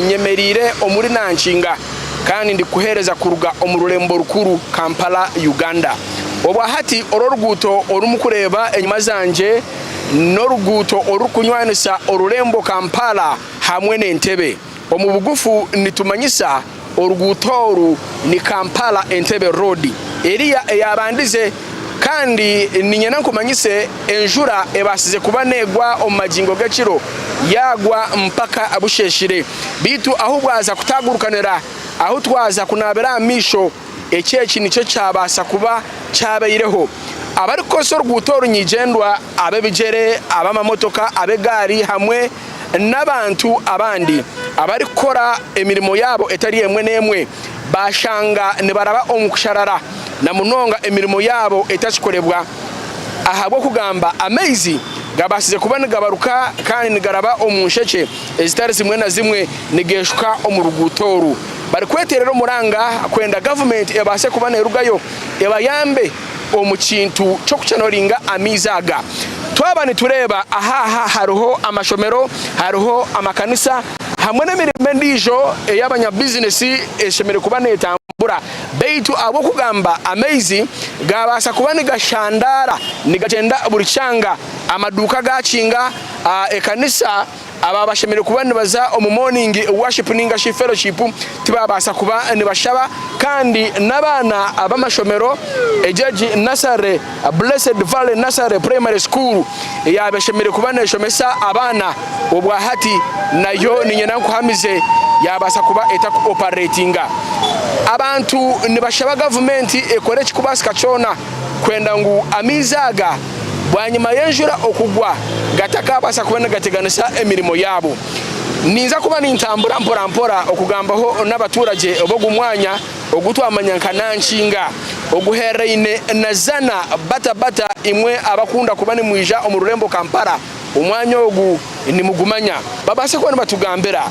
nyemerire omuri nanshinga kandi ndi kuhereza kuruga omurulembo rukuru Kampala Uganda. Obwa hati oruguto orumukureba enyuma zanje n'oruguto orukunywanisa orulembo Kampala hamwe n'Entebbe. Omubugufu nitumanyisa oruguto oru ni Kampala Entebbe Road. Eriya eyabandize kandi ninyana kumanyise enjura ebasize kubanegwa omumajingo g'ekiro yagwa mpaka abusheshire bitu aho bwaza kutagurukanira aho twaza kunabera amisho ekyeki nicyo cyabasa kuba cyabayireho abari koso rwutoru nyigendwa abebijere abamamotoka abegari hamwe n'abantu abandi abari kora emirimo yabo etari emwe nemwe bashanga nibaraba omukusharara na munonga emirimo yabo etachikolebwa ahabwo kugamba amazing gabasize kuba nigabaruka kandi nigaraba omunsheke ezitari zimwe na zimwe nigeshuka omurugutoru bari kweterera omuranga kwenda government ebase kuba nerugayo ebayambe omukintu cyo kucanoringa amizaga twaba nitureba aha haruho amashomero haruho amakanisa hamwe n'emirimo ndijo ey'abanya business eshemere kuba netambura beitu abo kugamba amazing gabasa kuba nigashandara nigagenda buri cyanga amaduka gacinga ekanisa aba bashemere kuba nibaza omu morning worship ninga shi fellowship tibabasa kuba nibashaba kandi nabana abamashomero ejeji Nasare Blessed Valley Nasare Primary School yabashemere kuba neshomesa abana obwa hati nayo ninyana kuhamize yabasa kuba etaku operatinga abantu nibashaba government ekore kikubasika chona kwenda ngu amizaga bwanyuma yenjura okugwa gatakabasa kubona gateganisa emirimo yabo ninza kuba nintambura mpora okugambaho n'abaturage obogumwanya ogutwamanya nanshinga oguhereine nazana bata imwe abakunda kuba ni mwija omururembo Kampala umwanya ogu ni mugumanya babase kubona batugambera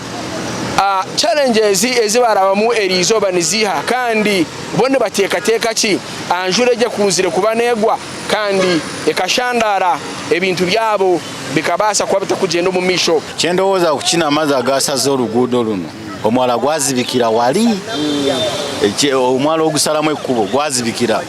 challenges ezibarabamu erizoba niziha kandi bone batekateka ki anjure je kuzire kubanegwa kandi ekashandara ebintu byabo bikabasa kuba bitakugenda mu misho cyendowoza kukina amazi agasaza orugudo luno omwala gwazibikira wali omwala ogusalamu ekkubo gwazibikira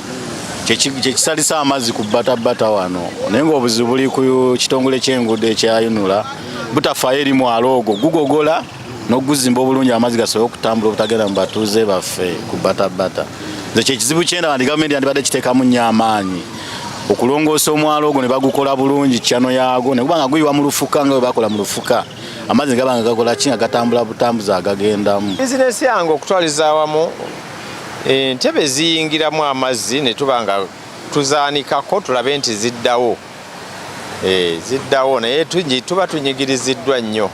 kyekisalisa amazi ku bata wano naye ng'obuzibu buli ku kitongole ky'enguudo ekyayunula butafayo eri mwalo ogwo gugogola n'okuzimba obulungi amazi gasobola okutambula obutagenda mu batuuze baffe ku bata nze kyekizibu kyenda bandi gavumenti yandibadde kiteekamu nnyo amaanyi okulongoosa omwalo ogwo ne bagukola bulungi kyano yaago ne kubanga guyiwa mu lufuka nga bwe bakola mu lufuka amazzi gabanga gakola ki nga gatambula butambuza agagendamu bizinesi yange okutwaliza awamu Entebbe ziyingiramu amazzi ne tubanga tuzaanikako tulabe nti ziddawo naye tuba tunyigiriziddwa nnyo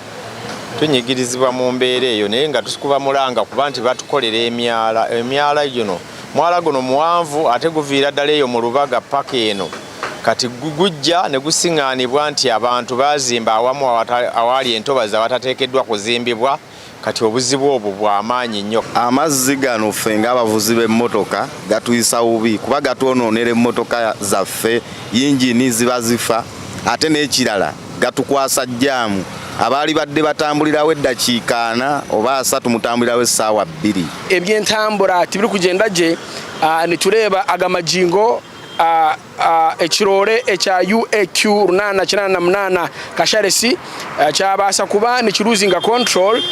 tunyigirizibwa mu mbeera eyo naye nga tukuba mulanga kuba nti batukolera emyala gino mwala guno muwanvu ate guviira ddala eyo mu Lubaga paka eno kati gujja ne gusiŋŋaanibwa nti abantu bazimba awamu awali entobazi awatateekeddwa kuzimbibwa kati obuzibu obwo bw'amaanyi nnyo amazzi gano ffe ng'abavuzi b'emmotoka gatuyisa bubi kuba gatwonoonera emmotoka zaffe yingini ziba zifa ate n'ekirala gatukwasa jjaamu abali badde batambulirawo eddakiika 4 oba 3 mutambulirawo essaawa 2 ebyentambula tibiri kugenda gye nitureeba agamajingo ekirore ekya UAQ 888 Kasharesi kyabasa kuba nikiruzinga control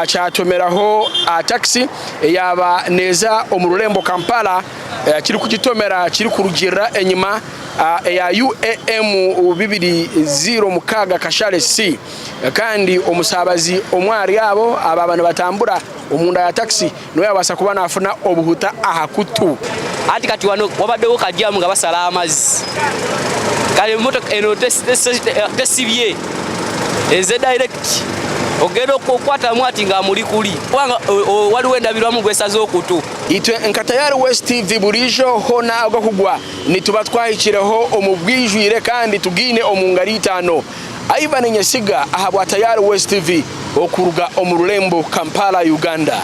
kyatomeraho taxi yaba neza omurulembo Kampala kiri kugitomera kiri kurugirira enyuma ya UAM 206 Kasharesi kandi omusabazi omwari abo ababana batambura omunda ya taxi no yabasa kuba nafuna obuhuta ahakutu ati kati wano wabaddewo kajjamu nga basala amazzi kale emmotoka eno tesibye eze direct ogenda okukwatamu ati nga muli kuli kubanga waliwo endabirwamu gwesaze okutu itwe nkatayari West TV bulijo hona agakugwa nituba twahikireho omubwijwire kandi tugine omungari 5 Ivan Nyesiga ahabwa tayari West TV okuruga omurulembo Kampala Uganda.